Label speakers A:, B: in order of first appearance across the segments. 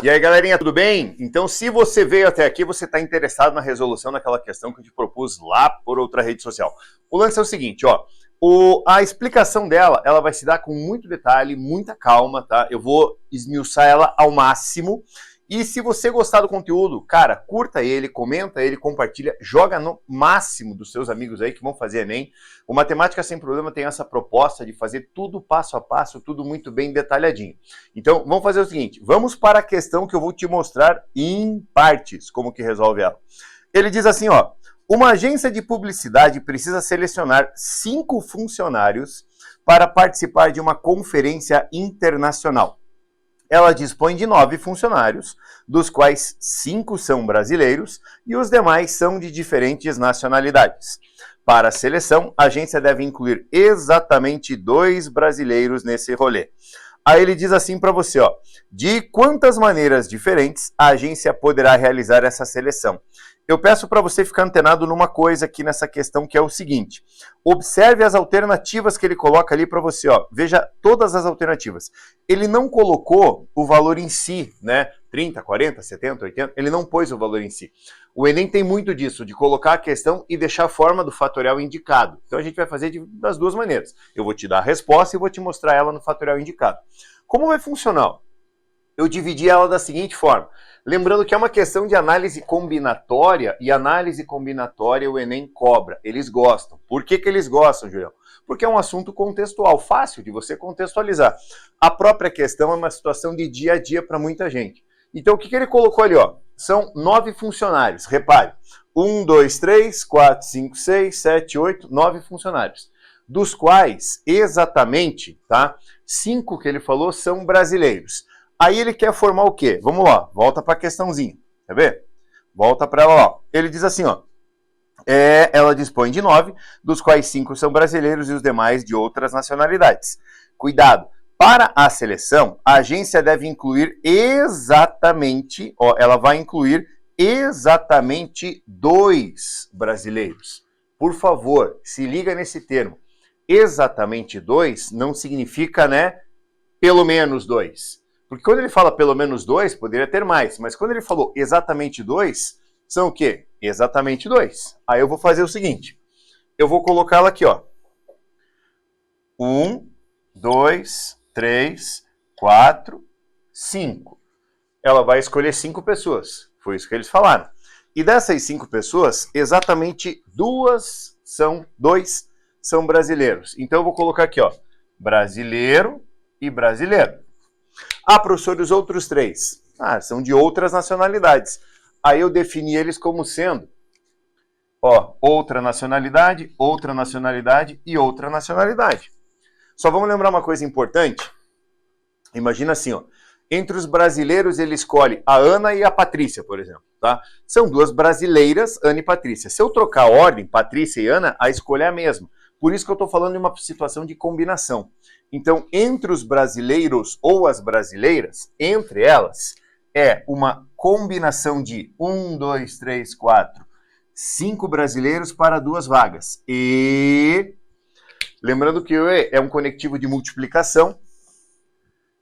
A: E aí, galerinha, tudo bem? Então, se você veio até aqui, você está interessado na resolução daquela questão que eu te propus lá por outra rede social. O lance é o seguinte, ó. A explicação dela, ela vai se dar com muito detalhe, muita calma, tá? Eu vou esmiuçar ela ao máximo. E se você gostar do conteúdo, cara, curta ele, comenta ele, compartilha, joga no máximo dos seus amigos aí que vão fazer Enem. O Matemática Sem Problema tem essa proposta de fazer tudo passo a passo, tudo muito bem detalhadinho. Então, vamos fazer o seguinte, vamos para a questão que eu vou te mostrar em partes, como que resolve ela. Ele diz assim, ó, uma agência de publicidade precisa selecionar 5 funcionários para participar de uma conferência internacional. Ela dispõe de 9 funcionários, dos quais 5 são brasileiros e os demais são de diferentes nacionalidades. Para a seleção, a agência deve incluir exatamente 2 brasileiros nesse rolê. Aí ele diz assim para você, ó, de quantas maneiras diferentes a agência poderá realizar essa seleção? Eu peço para você ficar antenado numa coisa aqui nessa questão, que é o seguinte. Observe as alternativas que ele coloca ali para você, ó. Veja todas as alternativas. Ele não colocou o valor em si, né? 30, 40, 70, 80, ele não pôs o valor em si. O Enem tem muito disso, de colocar a questão e deixar a forma do fatorial indicado. Então a gente vai fazer das duas maneiras. Eu vou te dar a resposta e vou te mostrar ela no fatorial indicado. Como vai funcionar? Eu dividi ela da seguinte forma. Lembrando que é uma questão de análise combinatória, e análise combinatória o Enem cobra. Eles gostam. Por que eles gostam, Julião? Porque é um assunto contextual, fácil de você contextualizar. A própria questão é uma situação de dia a dia para muita gente. Então, o que ele colocou ali, ó? São 9 funcionários. Repare, 1, 2, 3, 4, 5, 6, 7, 8, 9 funcionários. Dos quais, exatamente, tá? 5 que ele falou são brasileiros. Aí ele quer formar o quê? Vamos lá, volta para a questãozinha, quer ver? Volta para ela, ó. Ele diz assim, ó. Ela dispõe de 9, dos quais 5 são brasileiros e os demais de outras nacionalidades. Cuidado, para a seleção, a agência deve incluir exatamente, ó, ela vai incluir exatamente 2 brasileiros. Por favor, se liga nesse termo. Exatamente 2 não significa, né, pelo menos 2. Porque quando ele fala pelo menos 2, poderia ter mais. Mas quando ele falou exatamente 2, são o quê? Exatamente 2. Aí eu vou fazer o seguinte. Eu vou colocá-la aqui, ó. 1, 2, 3, 4, 5. Ela vai escolher 5 pessoas. Foi isso que eles falaram. E dessas 5 pessoas, exatamente 2 são brasileiros. Então eu vou colocar aqui, ó. Brasileiro e brasileiro. Ah, professor, os outros 3? São de outras nacionalidades. Aí eu defini eles como sendo, ó, outra nacionalidade e outra nacionalidade. Só vamos lembrar uma coisa importante. Imagina assim, ó. Entre os brasileiros ele escolhe a Ana e a Patrícia, por exemplo, tá? São 2 brasileiras, Ana e Patrícia. Se eu trocar a ordem, Patrícia e Ana, a escolha é a mesma. Por isso que eu estou falando de uma situação de combinação. Então, entre os brasileiros ou as brasileiras, entre elas, é uma combinação de 1, 2, 3, 4, 5 brasileiros para 2 vagas. E lembrando que o E é um conectivo de multiplicação.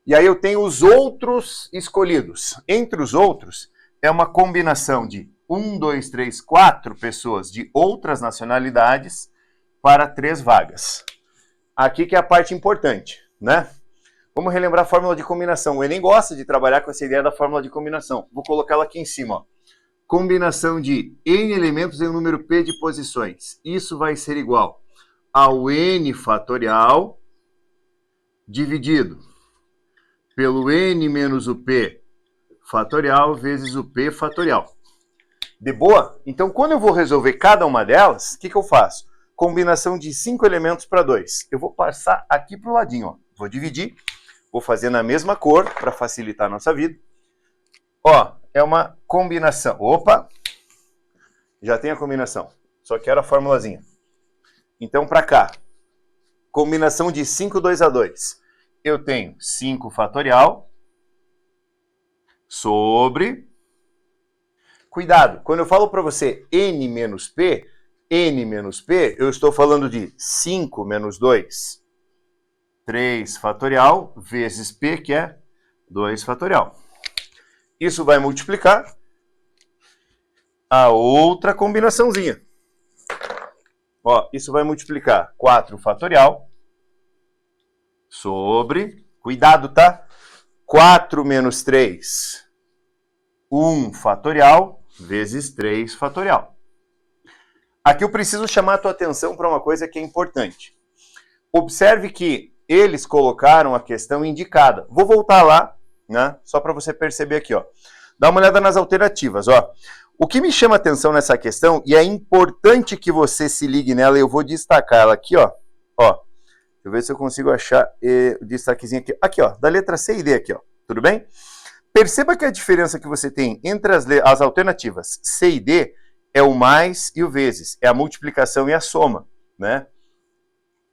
A: E aí eu tenho os outros escolhidos. Entre os outros, é uma combinação de 1, 2, 3, 4 pessoas de outras nacionalidades para 3 vagas. Aqui que é a parte importante, né? Vamos relembrar a fórmula de combinação. O Enem gosta de trabalhar com essa ideia da fórmula de combinação. Vou colocar ela aqui em cima, ó. Combinação de N elementos em um número P de posições. Isso vai ser igual ao N fatorial dividido pelo N menos o P fatorial vezes o P fatorial. De boa? Então, quando eu vou resolver cada uma delas, o que eu faço? Combinação de 5 elementos para 2. Eu vou passar aqui para o ladinho, ó. Vou dividir, vou fazer na mesma cor para facilitar a nossa vida. Ó, é uma combinação. Opa! Já tem a combinação. Só quero a formulazinha. Então, para cá. Combinação de 5, 2 a 2. Eu tenho 5 fatorial sobre... Cuidado, quando eu falo para você N menos P, eu estou falando de 5 menos 2, 3 fatorial, vezes P, que é 2 fatorial. Isso vai multiplicar a outra combinaçãozinha. Ó, isso vai multiplicar 4 fatorial sobre, cuidado, tá? 4 menos 3, 1 fatorial vezes 3 fatorial. Aqui eu preciso chamar a tua atenção para uma coisa que é importante. Observe que eles colocaram a questão indicada. Vou voltar lá, né? Só para você perceber aqui, ó. Dá uma olhada nas alternativas, ó. O que me chama a atenção nessa questão, e é importante que você se ligue nela, e eu vou destacar ela aqui, ó. Ó, deixa eu ver se eu consigo achar o destaquezinho aqui. Aqui, ó, da letra C e D aqui, ó. Tudo bem? Perceba que a diferença que você tem entre as alternativas C e D é o mais e o vezes, é a multiplicação e a soma, né?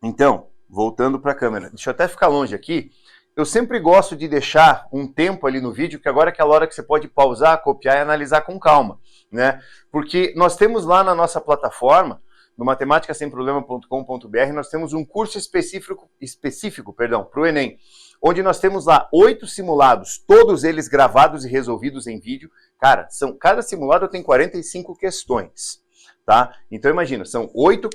A: Então, voltando para a câmera, deixa eu até ficar longe aqui. Eu sempre gosto de deixar um tempo ali no vídeo, que agora é aquela hora que você pode pausar, copiar e analisar com calma, né? Porque nós temos lá na nossa plataforma, no matematicassemproblema.com.br, nós temos um curso específico para o Enem, onde nós temos lá 8 simulados, todos eles gravados e resolvidos em vídeo. Cara, cada simulado tem 45 questões, tá? Então imagina, são 8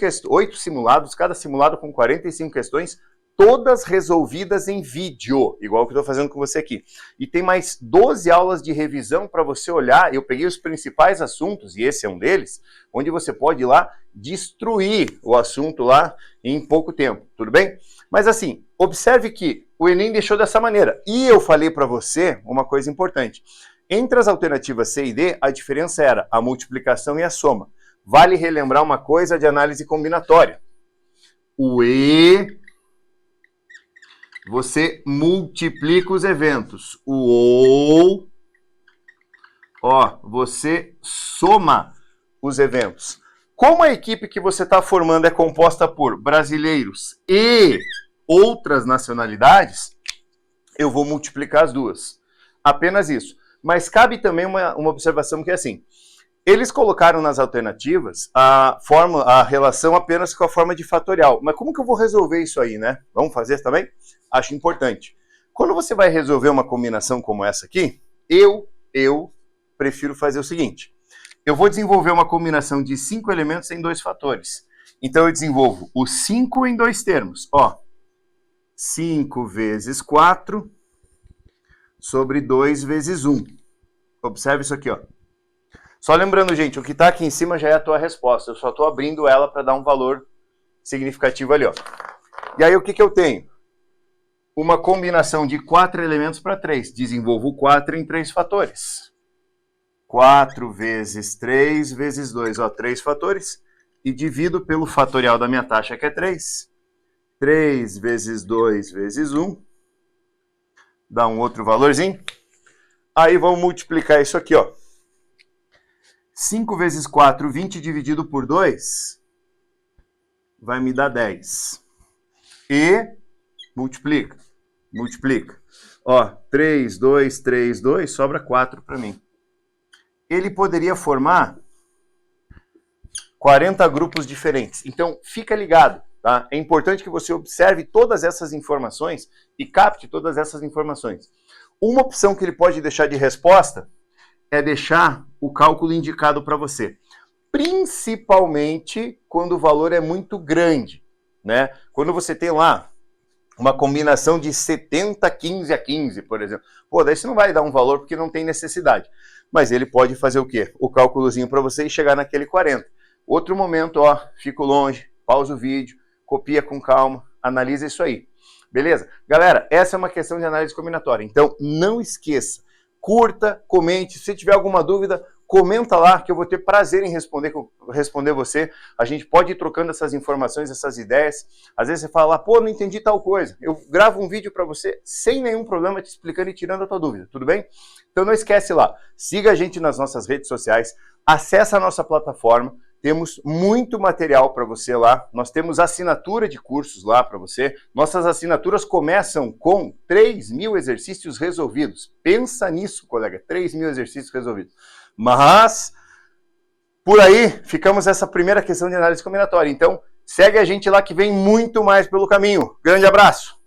A: simulados, cada simulado com 45 questões, todas resolvidas em vídeo, igual que eu estou fazendo com você aqui. E tem mais 12 aulas de revisão para você olhar. Eu peguei os principais assuntos, e esse é um deles, onde você pode ir lá destruir o assunto lá em pouco tempo, tudo bem? Mas assim, observe que o Enem deixou dessa maneira. E eu falei para você uma coisa importante. Entre as alternativas C e D, a diferença era a multiplicação e a soma. Vale relembrar uma coisa de análise combinatória. O E, você multiplica os eventos. O OU, ó, você soma os eventos. Como a equipe que você está formando é composta por brasileiros e outras nacionalidades, eu vou multiplicar as duas. Apenas isso. Mas cabe também uma observação que é assim. Eles colocaram nas alternativas a relação apenas com a forma de fatorial. Mas como que eu vou resolver isso aí, né? Vamos fazer também? Acho importante. Quando você vai resolver uma combinação como essa aqui, eu prefiro fazer o seguinte. Eu vou desenvolver uma combinação de 5 elementos em 2 fatores. Então eu desenvolvo o 5 em 2 termos. Ó, 5 vezes 4 sobre 2 vezes 1. Observe isso aqui, ó. Só lembrando, gente, o que está aqui em cima já é a tua resposta. Eu só estou abrindo ela para dar um valor significativo ali, ó. E aí o que eu tenho? Uma combinação de 4 elementos para 3. Desenvolvo 4 em 3 fatores. 4 vezes 3 vezes 2, ó, 3 fatores. E divido pelo fatorial da minha taxa, que é 3. 3 vezes 2 vezes 1. Dá um outro valorzinho. Aí vamos multiplicar isso aqui, ó. 5 vezes 4, 20 dividido por 2, vai me dar 10. E multiplica. Ó, 3, 2, 3, 2, sobra 4 para mim. Ele poderia formar 40 grupos diferentes. Então, fica ligado, tá? É importante que você observe todas essas informações e capte todas essas informações. Uma opção que ele pode deixar de resposta é deixar o cálculo indicado para você. Principalmente quando o valor é muito grande, né? Quando você tem lá uma combinação de 70, 15 a 15, por exemplo. Pô, daí você não vai dar um valor porque não tem necessidade. Mas ele pode fazer o quê? O cálculozinho para você e chegar naquele 40. Outro momento, ó, fico longe, pausa o vídeo, copia com calma, analisa isso aí. Beleza? Galera, essa é uma questão de análise combinatória. Então, não esqueça. Curta, comente, se tiver alguma dúvida, comenta lá que eu vou ter prazer em responder você. A gente pode ir trocando essas informações, essas ideias. Às vezes você fala lá, pô, não entendi tal coisa. Eu gravo um vídeo para você sem nenhum problema, te explicando e tirando a tua dúvida, tudo bem? Então não esquece lá, siga a gente nas nossas redes sociais, acessa a nossa plataforma. Temos muito material para você lá. Nós temos assinatura de cursos lá para você. Nossas assinaturas começam com 3.000 exercícios resolvidos. Pensa nisso, colega, 3.000 exercícios resolvidos. Mas, por aí, ficamos essa primeira questão de análise combinatória. Então, segue a gente lá que vem muito mais pelo caminho. Grande abraço!